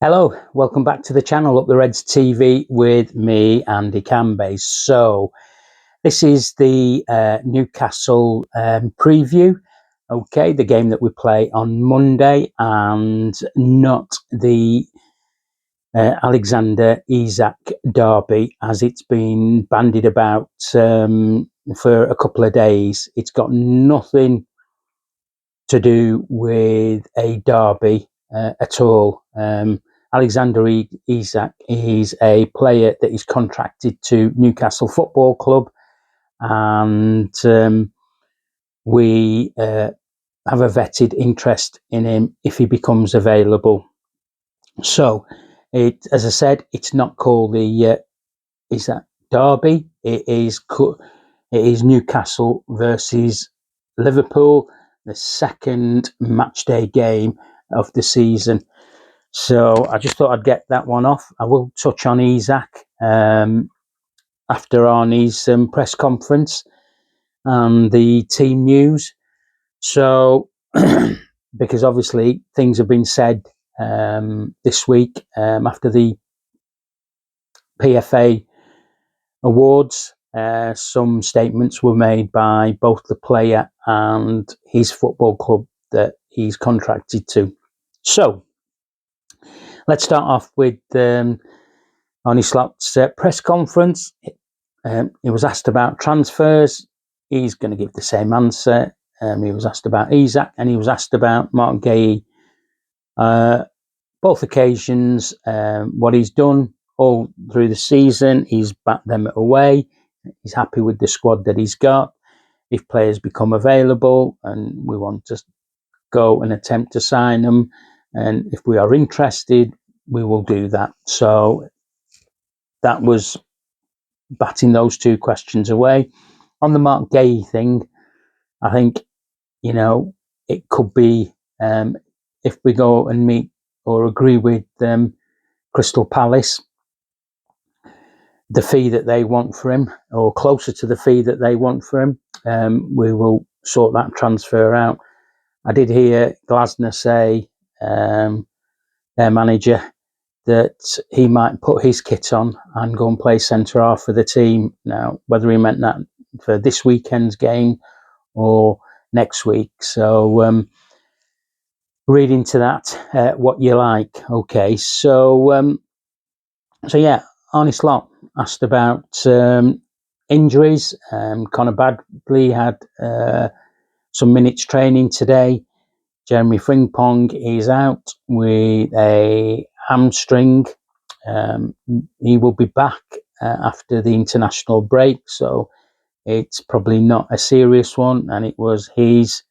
Hello, welcome back to the channel Up the Reds TV with me, Andy Cambe. So, this is the Newcastle preview. Okay, the game that we play on Monday, and not the Alexander Isak derby, as it's been bandied about for a couple of days. It's got nothing to do with a derby at all. Alexander Isak is a player that is contracted to Newcastle Football Club, and we have a vetted interest in him if he becomes available. So, as I said, it's not called the Isak derby. It is Newcastle versus Liverpool, the second match day game of the season. So I just thought I'd get that one off. I will touch on Isak after Arnie's press conference and the team news. So, because obviously things have been said this week after the PFA awards. Some statements were made by both the player and his football club that he's contracted to. So, let's start off with Arnie Slot's press conference. He was asked about transfers. He's going to give the same answer. He was asked about Isak, and he was asked about Mark Gay. Both occasions, what he's done all through the season. He's backed them away. He's happy with the squad that he's got. If players become available and we want to go and attempt to sign them, and if we are interested, we will do that. So that was batting those two questions away. On the Mark Gay thing, I think, it could be if we go and meet or agree with Crystal Palace, the fee that they want for him, or closer to the fee that they want for him, we will sort that transfer out. I did hear Glasner say, their manager, that he might put his kit on and go and play centre half for the team. Now, whether he meant that for this weekend's game or next week. So, read into that what you like. Okay, so yeah, Arnie Slot asked about injuries. Connor Badley had some minutes training today. Jeremy Frimpong is out with a hamstring. He will be back after the international break, so it's probably not a serious one. And it was his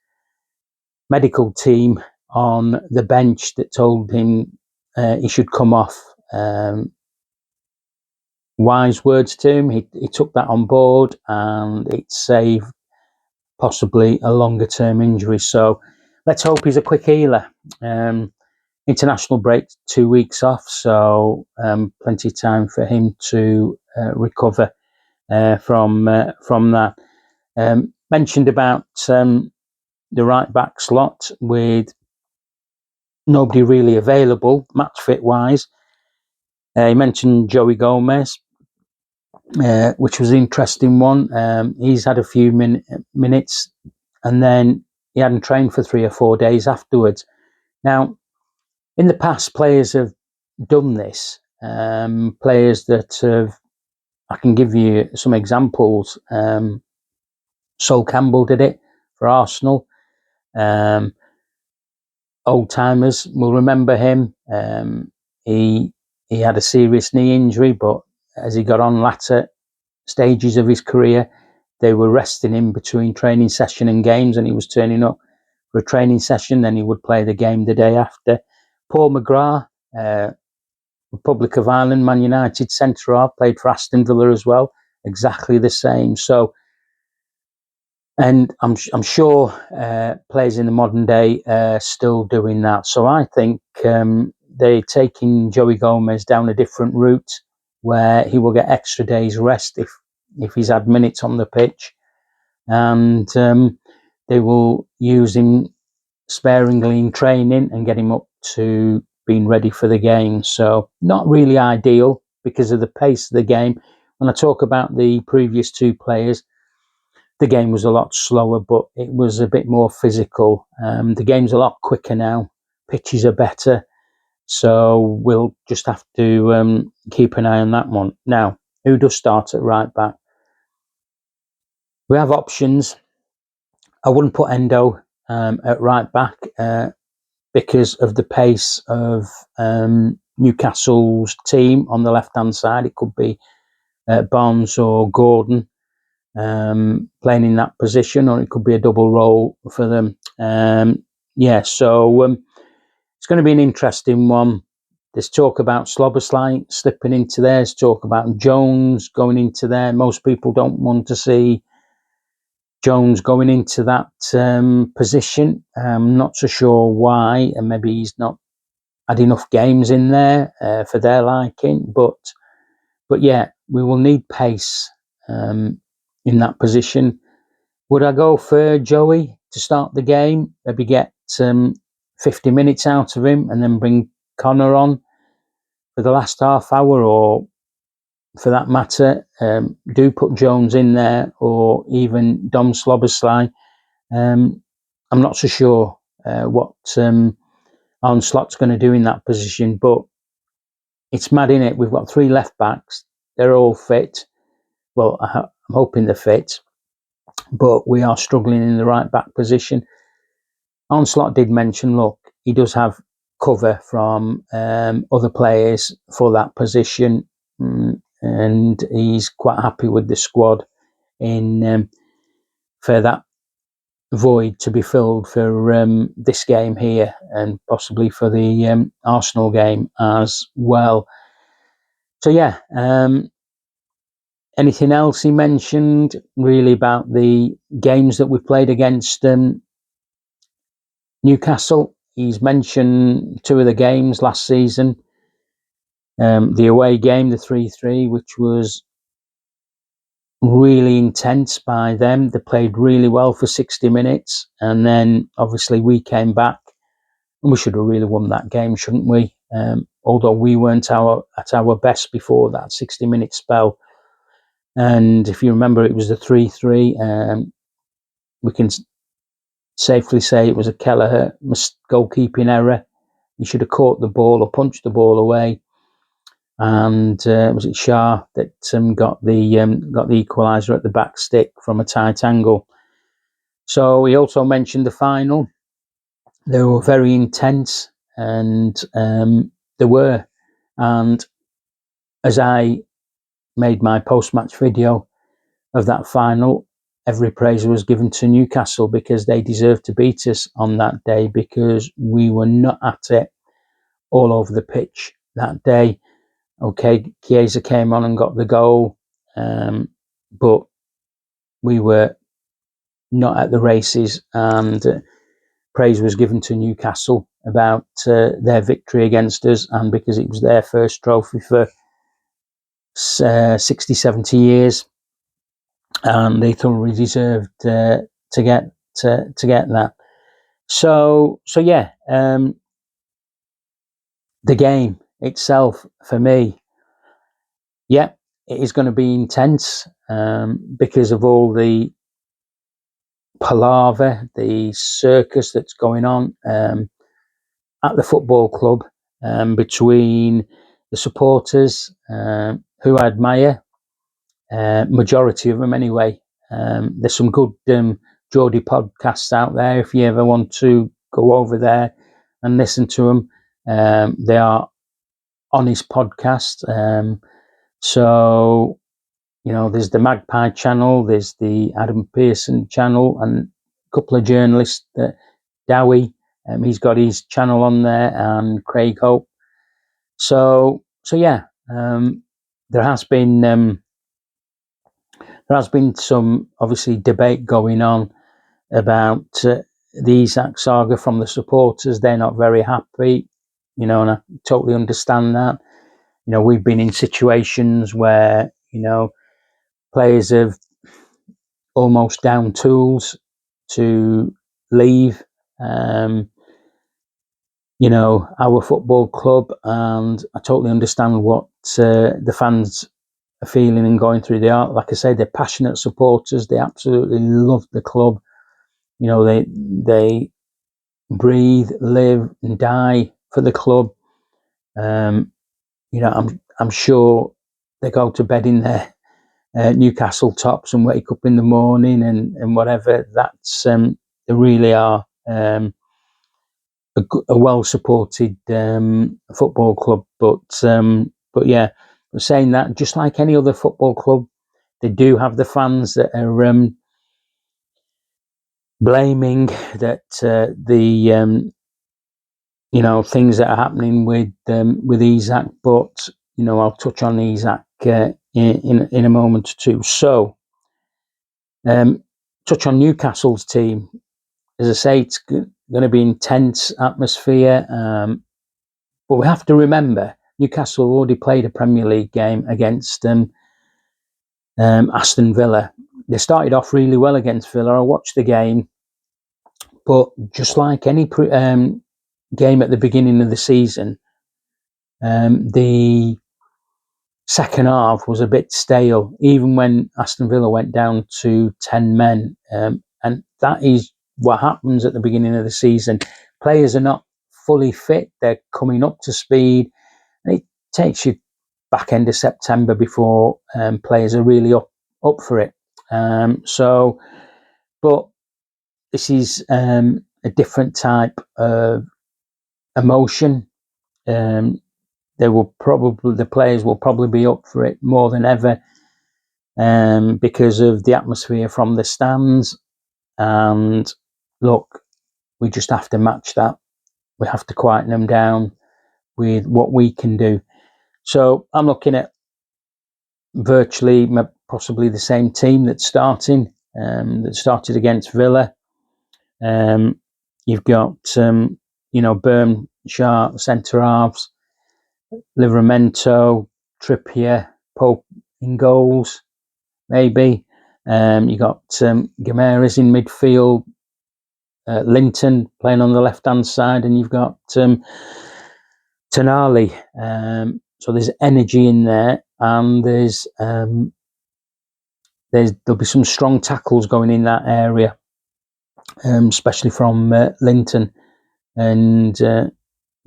medical team on the bench that told him he should come off. Wise words to him. He took that on board, and it saved possibly a longer term injury. So let's hope he's a quick healer. International break, 2 weeks off, so plenty of time for him to recover from that. Mentioned about the right back slot with nobody really available match fit wise. He mentioned Joey Gomez, which was an interesting one. He's had a few minutes, and then he hadn't trained for 3 or 4 days afterwards. Now, in the past, players have done this. Players that have, I can give you some examples. Sol Campbell did it for Arsenal. Old timers will remember him. He had a serious knee injury, but as he got on latter stages of his career, they were resting him between training session and games, and he was turning up for a training session, then he would play the game the day after. Paul McGrath, Republic of Ireland, Man United centre-half, played for Aston Villa as well, exactly the same. So, and I'm sure players in the modern day are still doing that. So I think they're taking Joey Gomez down a different route where he will get extra days rest if he's had minutes on the pitch, and they will use him sparingly in training and get him up to been ready for the game. So not really ideal because of the pace of the game. When I talk about the previous two players, the game was a lot slower, but it was a bit more physical. The game's a lot quicker now. Pitches are better. So we'll just have to keep an eye on that one. Now, who does start at right back? We have options. I wouldn't put Endo at right back because of the pace of Newcastle's team on the left-hand side. It could be Barnes or Gordon playing in that position, or it could be a double role for them. So it's going to be an interesting one. There's talk about Slobberslide slipping into there. There's talk about Jones going into there. Most people don't want to see Jones going into that position. I'm not so sure why, and maybe he's not had enough games in there for their liking. But yeah, we will need pace in that position. Would I go for Joey to start the game? Maybe get 50 minutes out of him and then bring Connor on for the last half hour, or for that matter, do put Jones in there, or even Dom Slobberslide. I'm not so sure what Arne Slot's going to do in that position, but it's mad, isn't it? We've got 3 left backs. They're all fit. Well, I'm hoping they're fit, but we are struggling in the right back position. Arne Slot did mention, look, he does have cover from other players for that position, and he's quite happy with the squad in for that void to be filled for this game here, and possibly for the Arsenal game as well. So yeah, anything else he mentioned really about the games that we've played against Newcastle? He's mentioned 2 of the games last season. The away game, the 3-3, which was really intense by them. They played really well for 60 minutes, and then obviously we came back, and we should have really won that game, shouldn't we? Although we weren't at our best before that 60-minute spell. And if you remember, it was the 3-3. We can safely say it was a Kelleher goalkeeping error. He should have caught the ball or punched the ball away. And was it Shah that got the equaliser at the back stick from a tight angle? So he also mentioned the final. They were very intense, and they were. And as I made my post-match video of that final, every praise was given to Newcastle, because they deserved to beat us on that day, because we were not at it all over the pitch that day. Okay, Chiesa came on and got the goal, but we were not at the races, and praise was given to Newcastle about their victory against us, and because it was their first trophy for 60, 70 years, and they thoroughly deserved to get that. So yeah, the game itself for me, yeah, it is going to be intense because of all the palaver, the circus that's going on at the football club between the supporters, who I admire, majority of them anyway. There's some good Geordie podcasts out there if you ever want to go over there and listen to them. They are honest podcasts. So, you know, there's the Magpie channel, there's the Adam Pearson channel, and a couple of journalists, Dowie, he's got his channel on there, and Craig Hope. So yeah, there has been some obviously debate going on about the Isak saga from the supporters. They're not very happy, you know, and I totally understand that. You know, we've been in situations where, you know, players have almost down tools to leave. our football club, and I totally understand what the fans are feeling and going through. They are, like I say, they're passionate supporters. They absolutely love the club. They breathe, live, and die for the club. I'm sure they go to bed in their Newcastle tops and wake up in the morning and whatever. They really are a well supported football club. But yeah, saying that, just like any other football club, they do have the fans that are blaming that the things that are happening with Isak. But I'll touch on Isak in a moment or two. So touch on Newcastle's team. As I say, it's going to be intense atmosphere. But we have to remember, Newcastle already played a Premier League game against Aston Villa. They started off really well against Villa. I watched the game, but just like any game at the beginning of the season, the second half was a bit stale, even when Aston Villa went down to 10 men. And that is what happens at the beginning of the season. Players are not fully fit. They're coming up to speed. And it takes you back end of September before players are really up for it. But this is a different type of emotion. The players will probably be up for it more than ever because of the atmosphere from the stands. And look, we just have to match that. We have to quieten them down with what we can do. So I'm looking at virtually possibly the same team that's starting, that started against Villa. You've got, Burn, Sharp, centre halves, Livramento, Trippier, Pope in goals, maybe. You got Guimaraes in midfield, Linton playing on the left-hand side, and you've got Tonali. So there's energy in there, and there'll be some strong tackles going in that area, especially from Linton and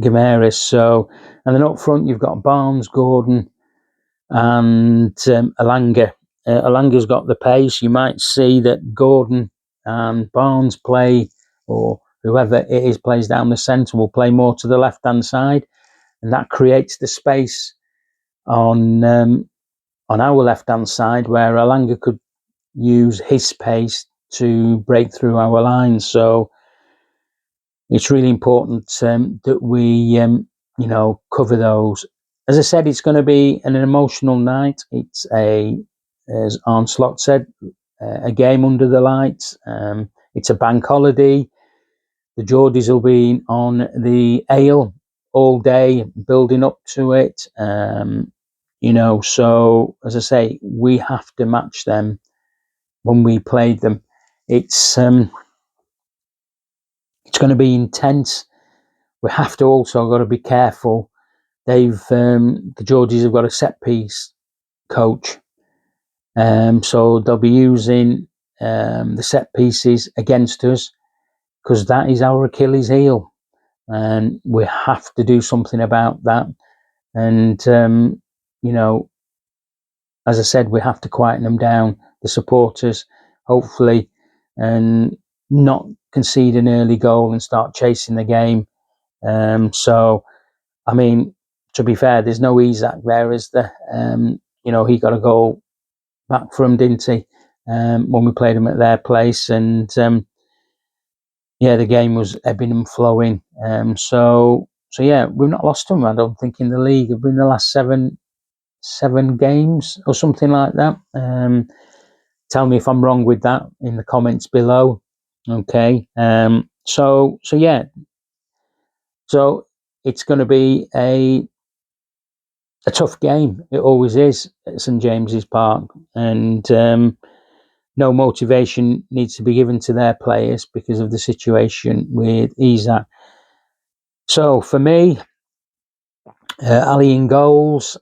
Guimaraes. So, and then up front you've got Barnes, Gordon, and Elanga. Elanga's got the pace. You might see that Gordon and Barnes play, or whoever it is plays down the centre, will play more to the left-hand side, and that creates the space on our left-hand side where Elanga could use his pace to break through our lines. So it's really important that we, cover those. As I said, it's going to be an emotional night. It's as Onslaught said, a game under the lights. It's a bank holiday. The Geordies will be on the ale all day, building up to it. So as I say, we have to match them when we played them. It's going to be intense. We have to also got to be careful. The Geordies have got a set piece coach, so they'll be using the set pieces against us because that is our Achilles heel, and we have to do something about that. And as I said, we have to quieten them down, the supporters, hopefully, and not concede an early goal and start chasing the game. So, I mean, to be fair, there's no Isak there, is there? He got a goal back from, didn't he, when we played him at their place, and the game was ebbing and flowing. So yeah, we've not lost him, I don't think, in the league. It's been the last seven games or something like that. Tell me if I'm wrong with that in the comments below. Okay. So yeah. So it's going to be a tough game. It always is at St James's Park, and no motivation needs to be given to their players because of the situation with Isak. So for me, Ali in goals.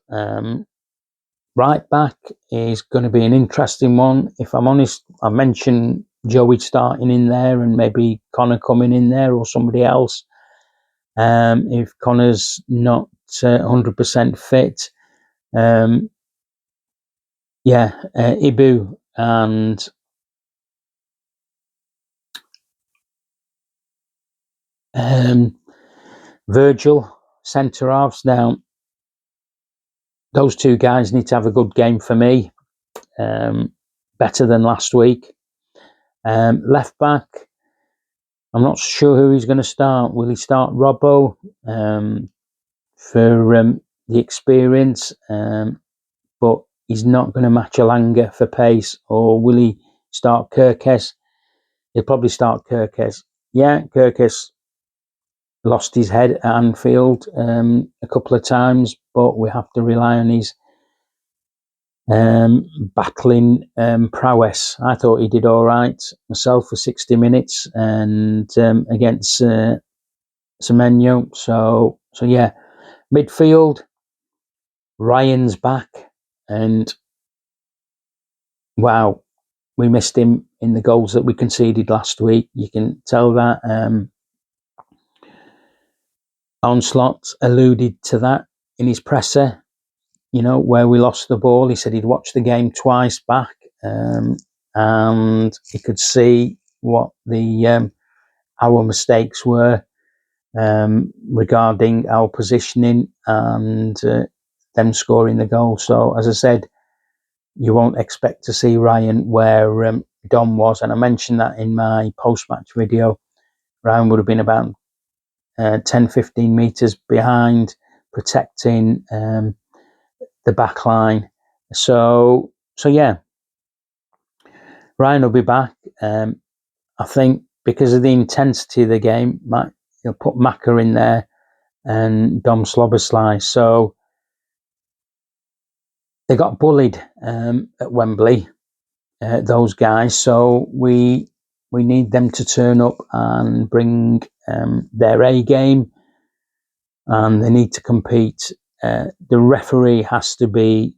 Right back is going to be an interesting one. If I'm honest, I mentioned Joey starting in there and maybe Connor coming in there or somebody else. If Connor's not 100% fit, Ibu and Virgil, centre halves. Now, those two guys need to have a good game for me, better than last week. Left back, I'm not sure who he's going to start. Will he start Robbo for the experience? But he's not going to match Alanga for pace. Or will he start Kirkes? He'll probably start Kirkes. Yeah, Kirkes lost his head at Anfield a couple of times, but we have to rely on his battling prowess. I thought he did all right myself for 60 minutes and against Semenyo. So yeah, midfield, Ryan's back, and wow, we missed him in the goals that we conceded last week. You can tell that. Onslaught alluded to that in his presser, where we lost the ball. He said he'd watched the game twice back, and he could see what our mistakes were regarding our positioning and them scoring the goal. So, as I said, you won't expect to see Ryan where Dom was, and I mentioned that in my post-match video. Ryan would have been about 10-15 metres behind, protecting the back line. So yeah, Ryan will be back. I think because of the intensity of the game, he'll put Maka in there and Dom Slobberslide. So they got bullied at Wembley, those guys. So we need them to turn up and bring their A game, and they need to compete. The referee has to be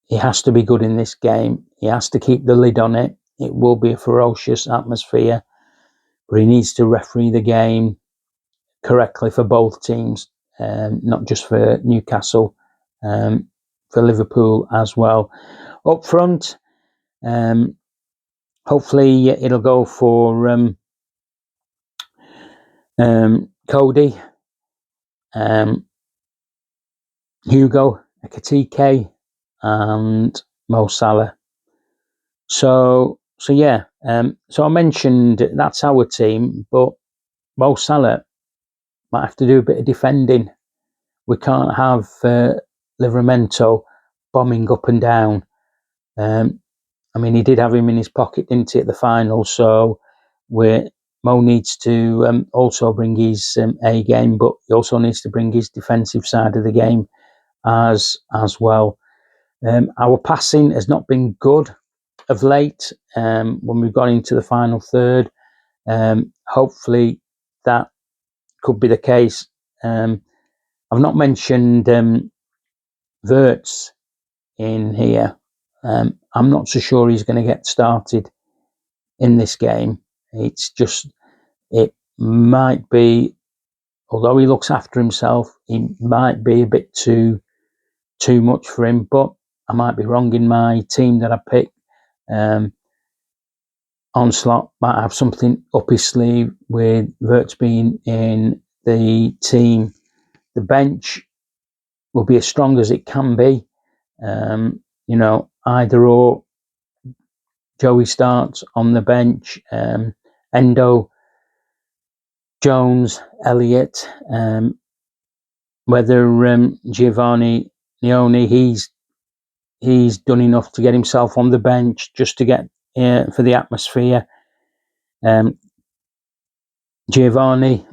good in this game. He has to keep the lid on it. It will be a ferocious atmosphere, but he needs to referee the game correctly for both teams, not just for Newcastle, for Liverpool as well. Up front, hopefully it'll go for Cody, Hugo Ekitike, and Mo Salah. So yeah. So I mentioned that's our team, but Mo Salah might have to do a bit of defending. We can't have Livramento bombing up and down. I mean, he did have him in his pocket, didn't he, at the final? So Mo needs to also bring his A game, but he also needs to bring his defensive side of the game as well. Our passing has not been good of late when we've gone into the final third. Hopefully that could be the case. I've not mentioned Wirtz in here. I'm not so sure he's going to get started in this game. It might be, although he looks after himself, he might be a bit too much for him, but I might be wrong in my team that I picked. Onslaught might have something up his sleeve with Wirtz being in the team. The bench will be as strong as it can be. Either or. Joey starts on the bench. Endo, Jones, Elliott. Whether Giovanni Leone, he's done enough to get himself on the bench just to get for the atmosphere. Giovanni,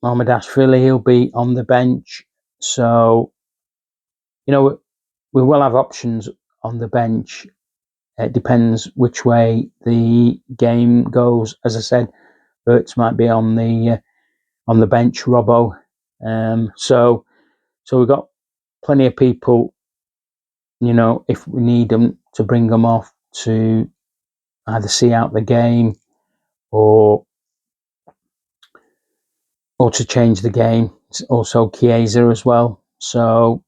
Mohamedashvili, he'll be on the bench. So, we will have options on the bench. It depends which way the game goes. As I said, Wirtz might be on the on the bench, Robbo. So we've got plenty of people, if we need them, to bring them off to either see out the game or to change the game. It's also Chiesa as well. So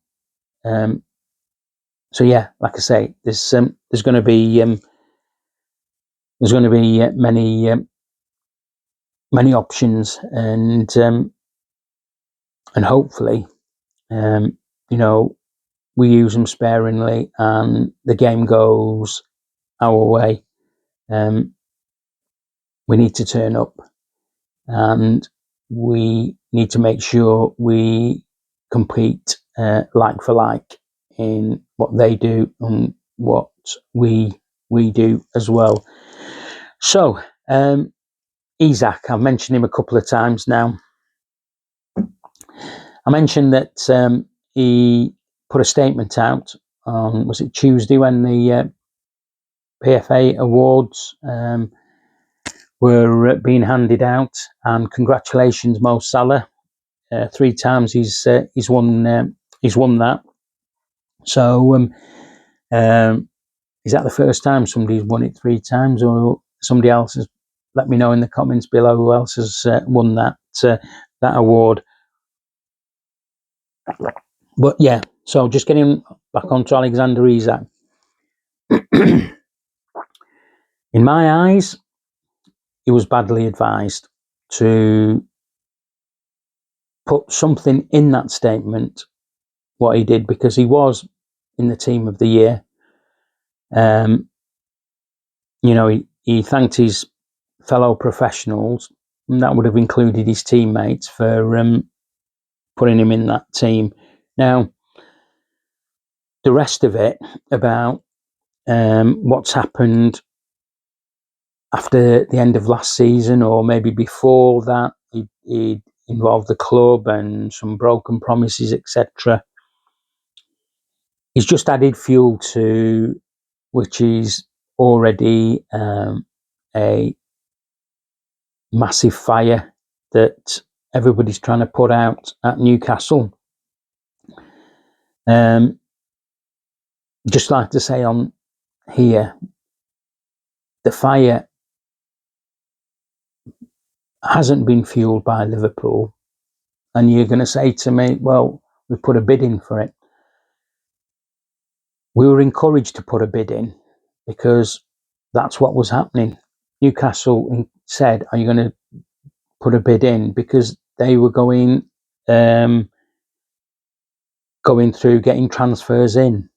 yeah, like I say, there's going to be many options, and hopefully, we use them sparingly, and the game goes our way. We need to turn up, and we need to make sure we compete like for like in what they do and what we do as well. So Isak, I've mentioned him a couple of times now. I mentioned that he put a statement out on, was it Tuesday, when the PFA awards were being handed out, and congratulations, Mo Salah. 3 times he's won that. So is that the first time somebody's won it 3 times, or somebody else has? Let me know in the comments below who else has won that award. But yeah, so just getting back onto Alexander Isak. In my eyes, he was badly advised to put something in that statement, what he did, because he was in the team of the year. He thanked his fellow professionals, and that would have included his teammates, for putting him in that team. Now, the rest of it about what's happened after the end of last season, or maybe before that, he involved the club and some broken promises, etc. He's just added fuel to which is already a massive fire that everybody's trying to put out at Newcastle. Just like to say on here, the fire hasn't been fueled by Liverpool. And you're going to say to me, well, we put a bid in for it. We were encouraged to put a bid in because that's what was happening. Newcastle said, are you going to put a bid in? Because they were going through getting transfers in.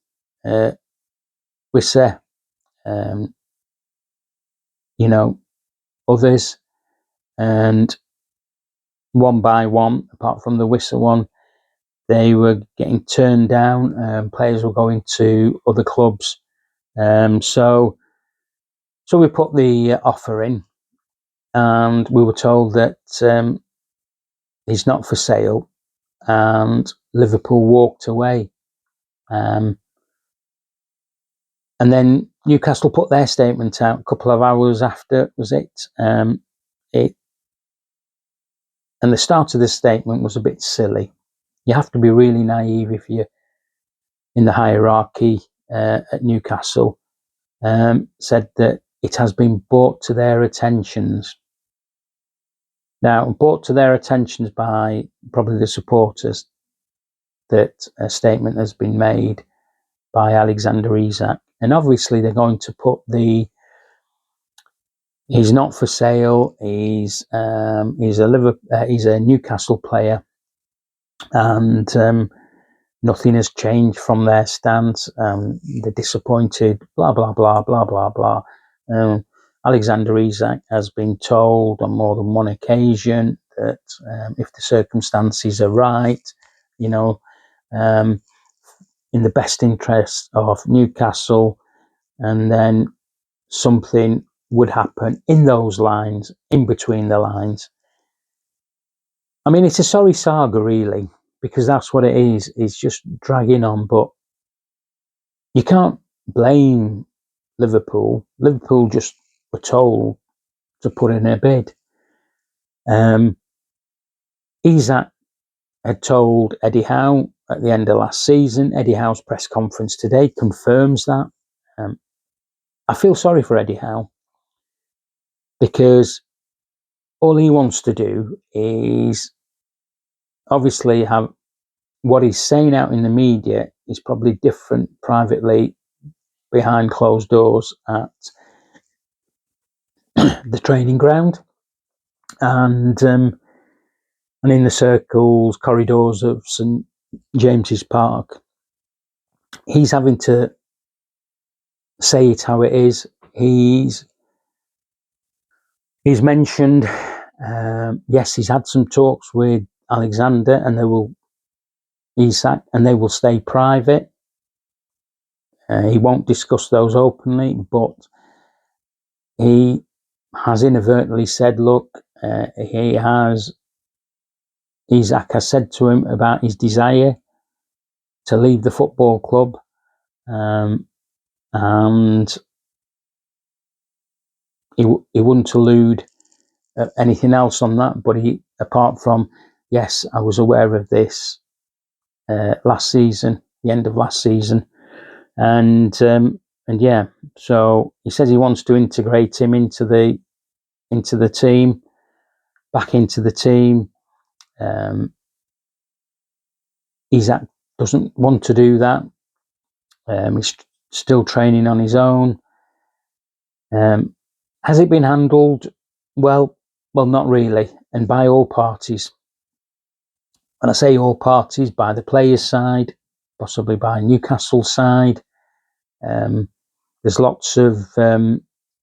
Wissa, others, and one by one, apart from the Wissa one, they were getting turned down. Players were going to other clubs. So we put the offer in, and we were told that he's not for sale, and Liverpool walked away. And then Newcastle put their statement out a couple of hours after, was it? And the start of the statement was a bit silly. You have to be really naive if you're in the hierarchy at Newcastle. Said that it has been brought to their attentions. Now, brought to their attentions by probably the supporters, that a statement has been made by Alexander Isak. And obviously they're going to put he's not for sale, he's a Newcastle player, and nothing has changed from their stance. They're disappointed, blah, blah, blah, blah, blah, blah. Alexander Isak has been told on more than one occasion that if the circumstances are right, in the best interest of Newcastle, and then something would happen in those lines, in between the lines. I mean, it's a sorry saga, really, because that's what it is. It's just dragging on, but you can't blame Liverpool. Liverpool just were told to put in a bid. Isak had told Eddie Howe at the end of last season. Eddie Howe's press conference today confirms that. I feel sorry for Eddie Howe because all he wants to do is obviously have what he's saying out in the media is probably different privately behind closed doors at the training ground and in the circles, corridors of St James's Park. He's having to say it how it is. He's mentioned, yes, he's had some talks with Alexander and Isak, and they will stay private. He won't discuss those openly, but he has inadvertently said, look, Isak has said to him about his desire to leave the football club, and he wouldn't allude anything else on that. But apart from, yes, I was aware of this last season, the end of last season, and yeah, so he says he wants to integrate him into the team, back into the team. Isak doesn't want to do that. He's still training on his own. Has it been handled well? Well, not really, and by all parties. When I say all parties, by the players' side, possibly by Newcastle side. There's lots of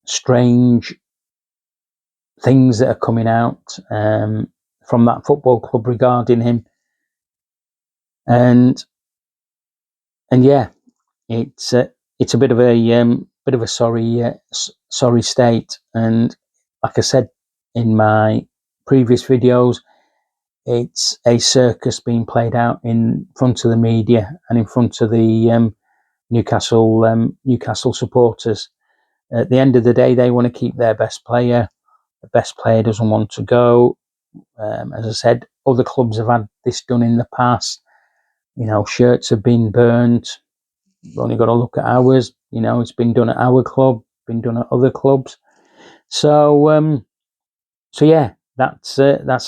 strange things that are coming out from that football club regarding him, and yeah, it's a bit of a sorry state. And like I said in my previous videos, it's a circus being played out in front of the media and in front of the Newcastle supporters. At the end of the day, they want to keep their best player. The best player doesn't want to go. As I said, other clubs have had this done in the past. Shirts have been burnt. You've only got to look at ours. It's been done at our club, been done at other clubs. So yeah, that's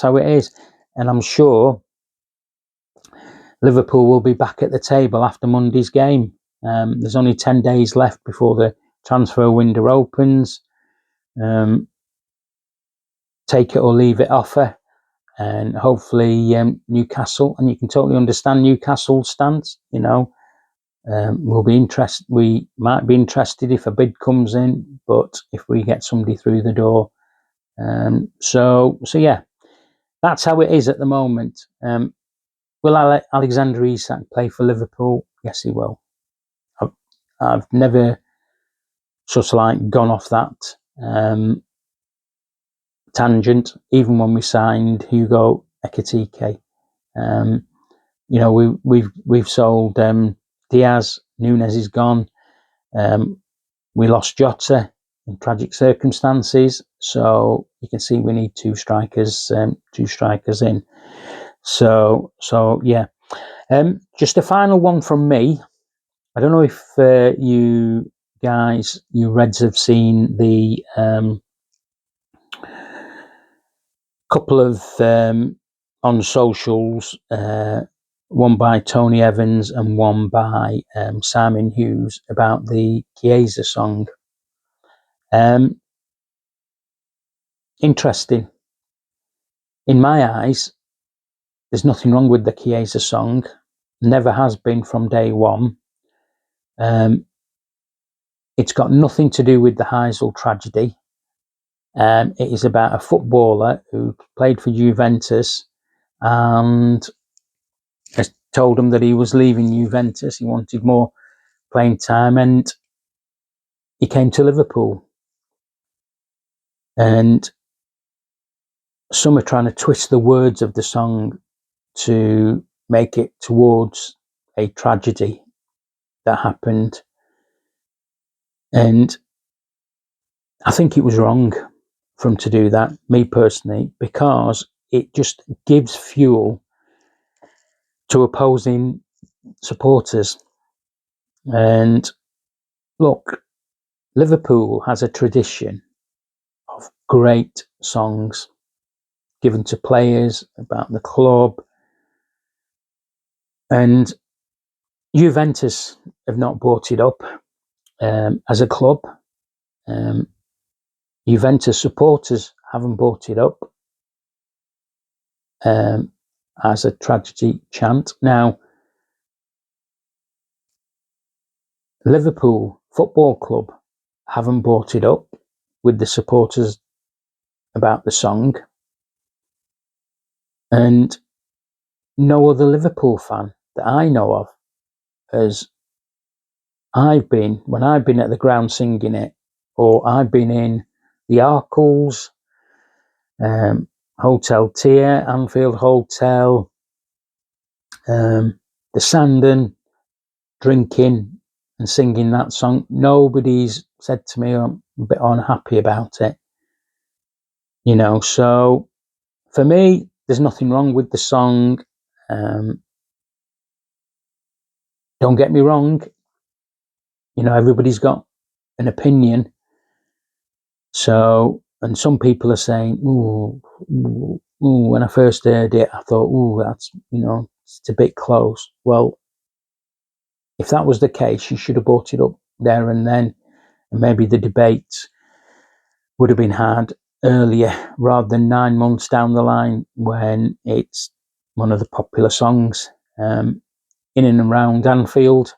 how it is. And I'm sure Liverpool will be back at the table after Monday's game. There's only 10 days left before the transfer window opens. Take it or leave it offer. And hopefully Newcastle, and you can totally understand Newcastle's stance, we'll be interested. We might be interested if a bid comes in, but if we get somebody through the door. So yeah, that's how it is at the moment. Will Alexander Isak play for Liverpool? Yes, he will. I've never sort of like gone off that tangent, even when we signed Hugo Ekitike. We've sold Diaz. Nunes is gone. We lost Jota in tragic circumstances, so you can see we need two strikers in. So yeah. Just a final one from me. I don't know if you Reds have seen the couple of on socials, one by Tony Evans and one by Simon Hughes, about the Chiesa song. Interesting. In my eyes, there's nothing wrong with the Chiesa song. Never has been from day one. It's got nothing to do with the Heysel tragedy. It is about a footballer who played for Juventus and has told him that he was leaving Juventus. He wanted more playing time, and he came to Liverpool. And some are trying to twist the words of the song to make it towards a tragedy that happened. And I think it was wrong for him to do that, me personally, because it just gives fuel to opposing supporters. And look, Liverpool has a tradition of great songs given to players about the club, and Juventus have not brought it up as a club. Juventus supporters haven't brought it up as a tragedy chant. Now, Liverpool Football Club haven't brought it up with the supporters about the song, and no other Liverpool fan that I know of has when I've been at the ground singing it, or I've been in the Arkles, Hotel Tier, Anfield Hotel, the Sandon, drinking and singing that song. Nobody's said to me I'm a bit unhappy about it, so for me there's nothing wrong with the song. Don't get me wrong, everybody's got an opinion. So, and some people are saying, ooh, when I first heard it, I thought, ooh, that's, it's a bit close. Well, if that was the case, you should have brought it up there and then, and maybe the debate would have been had earlier rather than 9 months down the line when it's one of the popular songs in and around Anfield,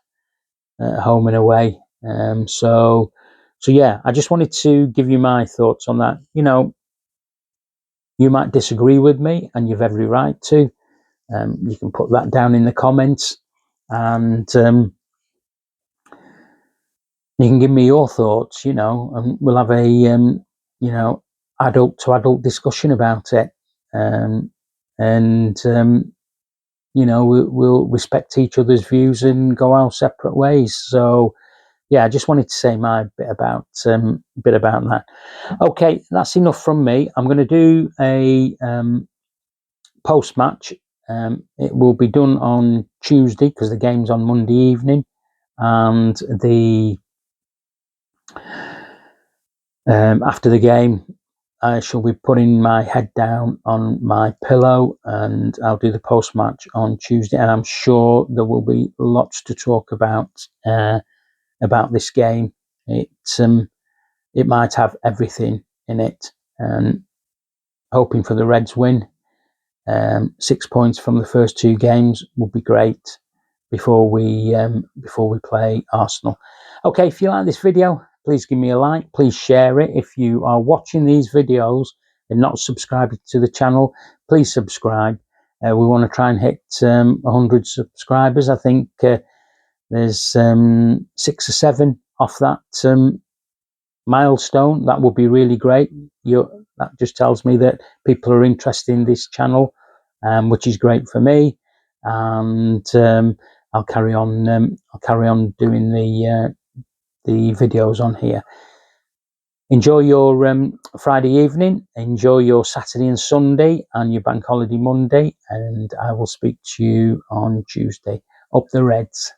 home and away. So yeah, I just wanted to give you my thoughts on that. You might disagree with me, and you've every right to. You can put that down in the comments, and you can give me your thoughts, and we'll have a, adult to adult discussion about it. We'll respect each other's views and go our separate ways. So, yeah, I just wanted to say my bit about that. Okay, that's enough from me. I'm going to do a post match. It will be done on Tuesday because the game's on Monday evening, and after the game, I shall be putting my head down on my pillow, and I'll do the post match on Tuesday. And I'm sure there will be lots to talk about this game. It might have everything in it. Hoping for the Reds win. 6 points from the first 2 games would be great before we play Arsenal. Okay, if you like this video, please give me a like. Please share it. If you are watching these videos and not subscribed to the channel, please subscribe. We want to try and hit 100 subscribers. I think there's 6 or 7 off that milestone. That would be really great. That just tells me that people are interested in this channel, which is great for me. And I'll carry on doing the videos on here. Enjoy your Friday evening. Enjoy your Saturday and Sunday and your bank holiday Monday. And I will speak to you on Tuesday. Up the Reds.